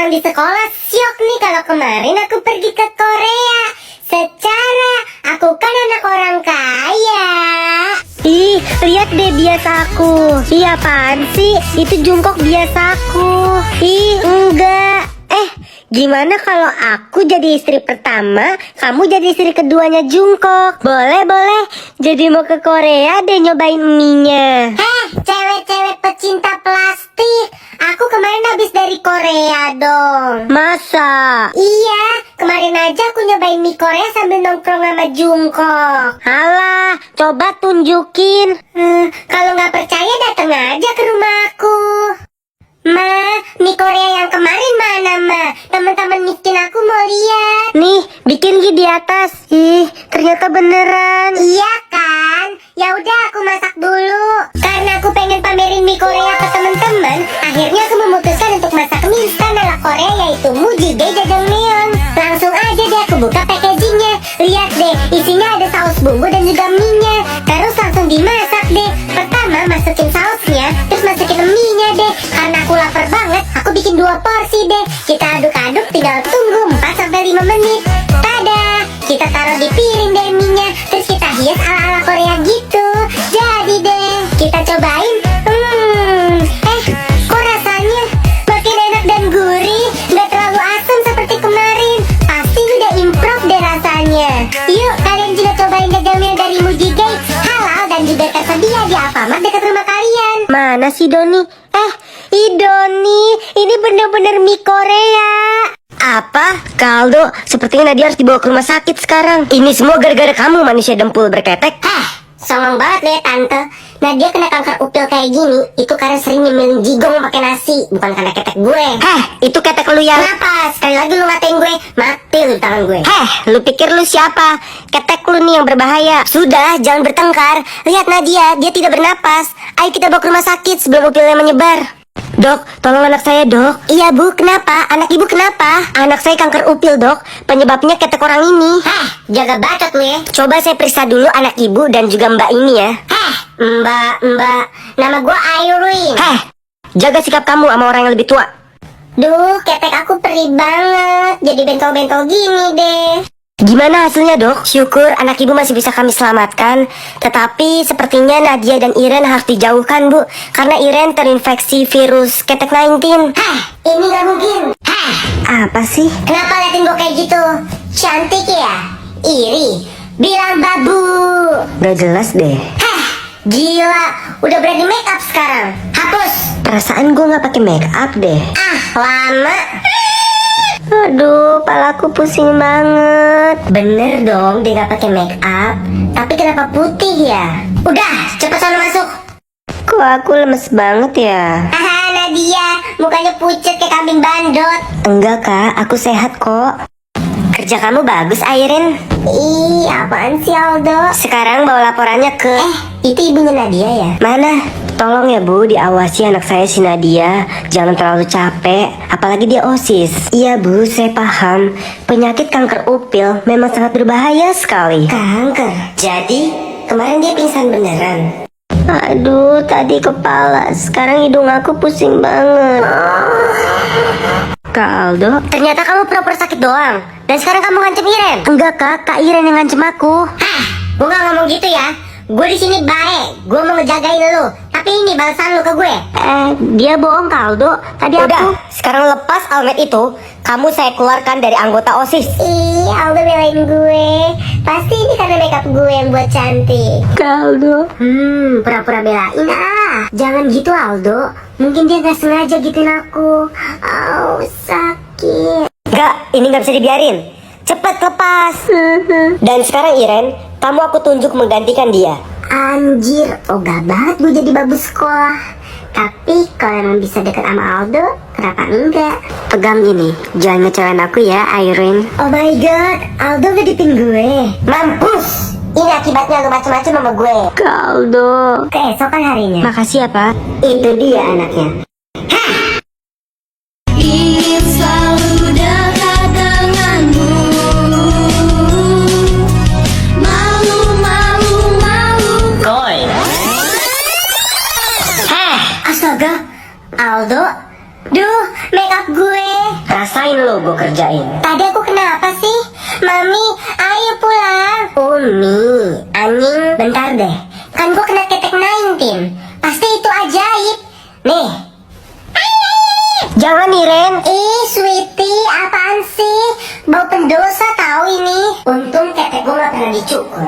orang di sekolah syok nih kalau kemarin aku pergi ke Korea. Secara aku kan anak orang kaya. Ih, lihat deh biasa aku. Ih, apaan sih? Itu Jungkook biasaku. Ih, enggak. Gimana kalau aku jadi istri pertama, kamu jadi istri keduanya Jungkook? Boleh, boleh. Jadi mau ke Korea deh nyobain mie-nya. Cewek-cewek pecinta plastik. Aku kemarin habis dari Korea dong. Masa? Iya, kemarin aja aku nyobain mie Korea sambil nongkrong sama Jungkook. Alah, coba tunjukin. Kalau nggak percaya datang aja ke rumahku. Ma, mie Korea yang kemarin mana, Ma? Teman-teman miskin aku mau lihat. Nih, bikin di atas. Ih, ternyata beneran. Iya kan? Ya udah aku masak dulu. Karena aku pengen pamerin mie Korea ke teman-teman, akhirnya aku memutuskan untuk masak mie instan ala Korea yaitu Mujjigae Jajangmyeon. Langsung aja deh aku buka packagingnya. Lihat deh, isinya ada saus bumbu dan juga mie-nya. Terus langsung dimasak deh. Pertama masukin sausnya, terus masukin mie-nya deh. Karena aku lapar banget, aku bikin 2 porsi deh. Kita aduk-aduk, tinggal tunggu 4-5 menit. Tada! Kita taruh di piring deh mie-nya. Terus kita hias ala-ala Korea gitu. Jadi deh, kita cobain. Kok rasanya makin enak dan gurih? Gak terlalu asam seperti kemarin. Pasti udah improve deh rasanya. Yuk, kalian juga cobain jajangmyeon dari Mujjigae. Halal dan juga tersedia di Alfamart dekat rumah kalian. Mana sih Doni? Doni, ini bener-bener mie Korea. Apa? Kaldo, sepertinya Nadia harus dibawa ke rumah sakit sekarang. Ini semua gara-gara kamu manusia dempul berketek. Songong banget deh tante. Nadia kena kanker upil kayak gini itu karena sering nyemilin jigong pakai nasi, bukan karena ketek gue. Itu ketek lu yang... Kenapa? Sekali lagi lu ngatain gue, mati lu di tangan gue. Lu pikir lu siapa? Ketek lu nih yang berbahaya. Sudah, jangan bertengkar. Lihat Nadia, dia tidak bernapas. Ayo kita bawa ke rumah sakit sebelum upilnya menyebar. Dok, tolong anak saya dok. Iya bu, kenapa? Anak ibu kenapa? Anak saya kanker upil dok. Penyebabnya ketek orang ini. Jaga bacot lu ya. Coba saya periksa dulu anak ibu dan juga mbak ini ya. Mbak, nama gue Irene. Jaga sikap kamu sama orang yang lebih tua. Duh, ketek aku perih banget. Jadi bentol-bentol gini deh. Gimana hasilnya dok? Syukur anak ibu masih bisa kami selamatkan. Tetapi sepertinya Nadia dan Iren harus dijauhkan bu. Karena Iren terinfeksi virus ketek 19. Ini gak mungkin. Apa sih? Kenapa liatin gue kayak gitu? Cantik ya? Iri? Bilang babu. Gak jelas deh. Gila, udah berani make up sekarang. Hapus. Perasaan gue gak pakai make up deh. Lama. Aduh, palaku pusing banget. Bener dong dia gak pakai make up. Tapi kenapa putih ya? Udah, cepet sana masuk. Kok aku lemes banget ya? Nadia, mukanya pucet kayak kambing bandot. Enggak kak, aku sehat kok. Kerja kamu bagus Irene. Ih, apaan sih Aldo? Sekarang bawa laporannya ke... Itu ibunya Nadia ya? Mana? Tolong ya bu, diawasi anak saya si Nadia. Jangan terlalu capek, apalagi dia OSIS. Iya bu, saya paham. Penyakit kanker upil memang sangat berbahaya sekali. Kanker? Jadi, kemarin dia pingsan beneran? Aduh, tadi kepala, sekarang hidung aku pusing banget. Kak Aldo, ternyata kamu pura-pura sakit doang. Dan sekarang kamu ngancem Iren? Enggak kak, Kak Iren yang ngancem aku. Gue gak ngomong gitu ya. Gue di sini baik, gue mau ngejagain lu. Tapi ini balasan lu ke gue. Dia bohong Kak Aldo. Tadi udah, sekarang lepas almet itu. Kamu saya keluarkan dari anggota OSIS. Ih, Aldo belain gue. Pasti ini karena makeup gue yang buat cantik. Kak Aldo. Pura-pura belain Jangan gitu Aldo. Mungkin dia gak sengaja gituin aku. Sakit. Enggak, ini gak bisa dibiarin. Cepet lepas. Dan sekarang Iren, kamu aku tunjuk menggantikan dia. Anjir, ogah banget gue jadi babu sekolah. Tapi kalau emang bisa dekat sama Aldo, kenapa enggak? Pegang ini, jangan ngecewain aku ya Irene. Oh my god, Aldo ngedipin gue. Mampus. Ini akibatnya lu macam-macam sama gue. Kak Aldo. Keesokan harinya. Makasih ya pak. Itu dia anaknya. Ingin selalu dekat denganmu. Malu. Koi. Astaga, Aldo. Duh, makeup gue. Rasain lo gue kerjain. Tadi aku kenapa sih? Mami, ayo pulang. Umi, anjing, bentar deh. Kan gue kena ketek 19. Pasti itu ajaib. Nih. Jangan nih Ren. Sweetie, apaan sih? Bau pendosa tahu ini. Untung ketek gue gak pernah dicukur.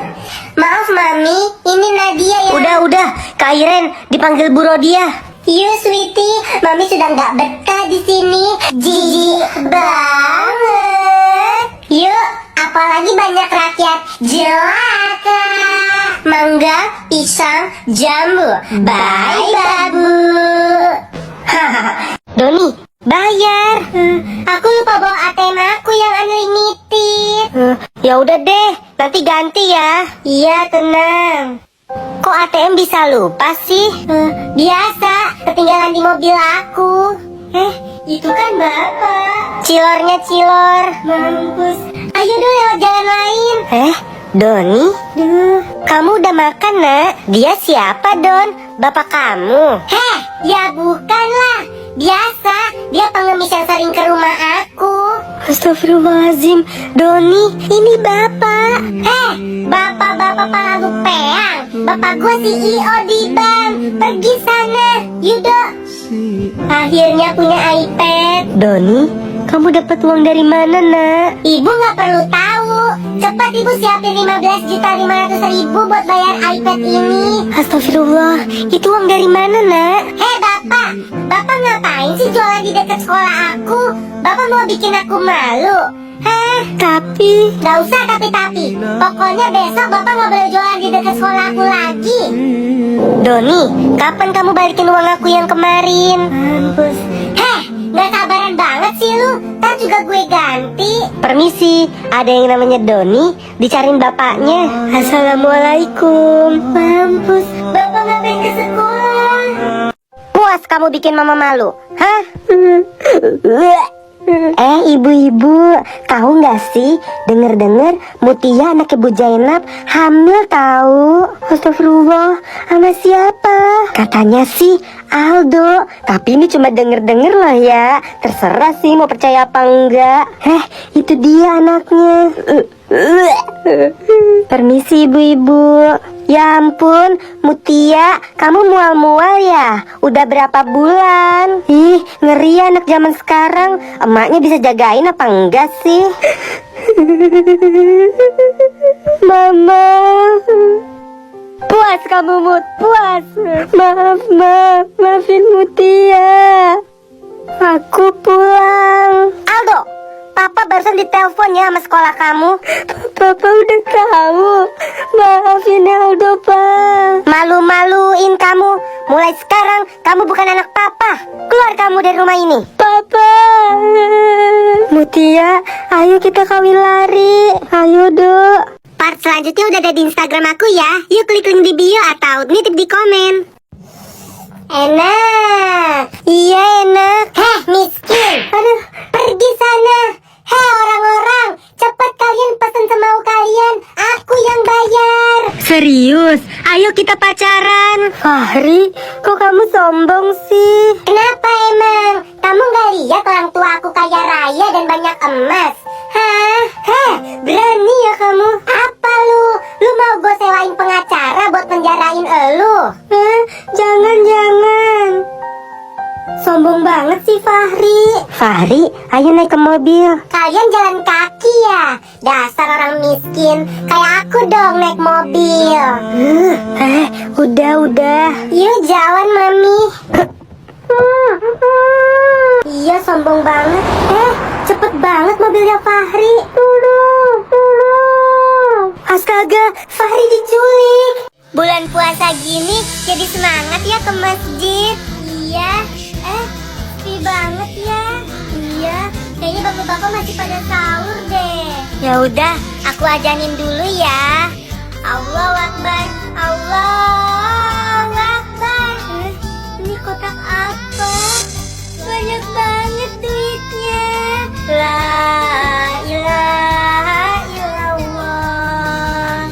Maaf Mami, ini Nadia ya. Udah, Kak Iren dipanggil Bu Rodia. Yuk sweetie, Mami sudah nggak betah di sini. Jijik banget. Yuk, apalagi banyak rakyat jelaka. Mangga, pisang, jambu. Bye babu. Doni, Bayar. Aku lupa bawa ATM aku yang unlimited. ya udah deh, nanti ganti ya. Iya, tenang. Kok ATM bisa lupa sih? Biasa, ketinggalan di mobil aku. Itu kan Bapak. Cilornya cilor. Mampus. Ayo dong lewat jalan lain. Doni? Kamu udah makan, Nak? Dia siapa, Don? Bapak kamu? Ya bukanlah. Biasa, dia pengemis yang sering ke rumah aku. Astagfirullahaladzim, Doni, ini Bapak. Bapak-bapak pelagu peang. Bapak gua CEO di bank. Pergi sana, Yudo. Akhirnya punya iPad. Doni, kamu dapat uang dari mana, Nak? Ibu nggak perlu tahu. Cepat ibu siapin 15.500.000 buat bayar iPad ini. Astagfirullah, itu uang dari mana, Nak? Bapak, Bapak ngapain sih jualan di dekat sekolah aku? Bapak mau bikin aku malu? Tapi Gak usah tapi-tapi. Pokoknya besok Bapak nggak boleh jualan di dekat sekolah aku lagi. Doni, kapan kamu balikin uang aku yang kemarin? Mampus. Gak sabaran banget sih lu. Ntar juga gue ganti. Permisi, ada yang namanya Doni, dicariin bapaknya. Assalamualaikum. Mampus, Bapak ngapain ke sekolah? Puas kamu bikin mama malu, hah? Ibu-ibu, tahu nggak sih? Dengar-dengar Mutia anak Ibu Zainab hamil tahu. Astagfirullah, sama siapa? Katanya sih Aldo, tapi ini cuma denger-denger loh ya. Terserah sih mau percaya apa enggak. Itu dia anaknya. Permisi ibu-ibu. Ya ampun, Mutia, kamu mual-mual ya? Udah berapa bulan? Ih, ngeri ya anak zaman sekarang. Emaknya bisa jagain apa enggak sih? Mama. Puas kamu, Mut, puas. Maafin Mutia. Aku pulang. Aldo, Papa barusan ditelepon ya sama sekolah kamu. Papa udah tahu. Maafin Aldo, Pak. Malu-maluin kamu. Mulai sekarang kamu bukan anak Papa. Keluar kamu dari rumah ini. Papa. Mutia, ayo kita kawin lari. Ayo, Dok. Part selanjutnya udah ada di Instagram aku ya. Yuk klik link di bio atau nitip di komen. Enak. Iya, enak. Miskin. Aduh, pergi sana. Orang-orang, cepat kalian pesan semau kalian. Aku yang bayar. Serius? Ayo kita pacaran. Fahri, kok kamu sombong sih? Kenapa emang? Kamu gak lihat orang tua aku kaya raya dan banyak emas? Berani ya kamu? Apa lu? Lu mau gue sewain pengacara buat penjarain elu? Jangan. Sombong banget sih Fahri. Fahri, ayo naik ke mobil. Kalian jalan kaki ya? Dasar orang miskin. Kayak aku dong naik mobil. Udah. Yuk jalan mami. Iya sombong banget. Cepet banget mobilnya Fahri. Astaga, Fahri diculik. Bulan puasa gini jadi semangat ya ke masjid. Iya. Sepi banget ya. Iya, kayaknya bapak-bapak masih pada sahur deh. Ya udah, aku ajanin dulu ya. Allahu Akbar, Allahu Akbar. Ini kotak apa? Banyak banget duitnya. La ilaha illallah.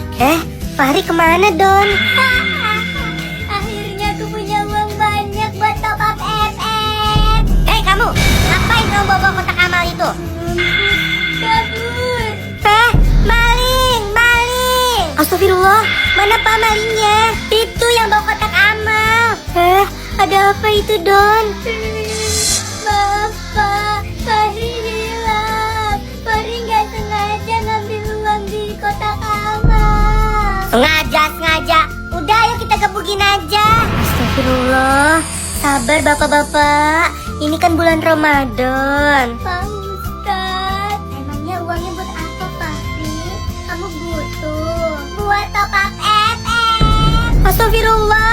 Fahri kemana, Don? Akhirnya aku punya uang banyak buat top up FF. Kamu, ngapain kamu bawa kotak amal itu? tuh? Kabur. Maling, maling. Astagfirullah, mana Pak malingnya? Itu yang bawa kotak amal. Ada apa itu, Don? Maaf Pak, Fahri hilang. Fahri nggak sengaja ngambil uang di kotak amal. Sengaja. Udah, ayo kita gebukin aja. Astagfirullah. Sabar bapak-bapak. Ini kan bulan Ramadan. Pak Ustadz, emangnya uangnya buat apa Fahri? Kamu butuh? Buat top up FF. Astagfirullah.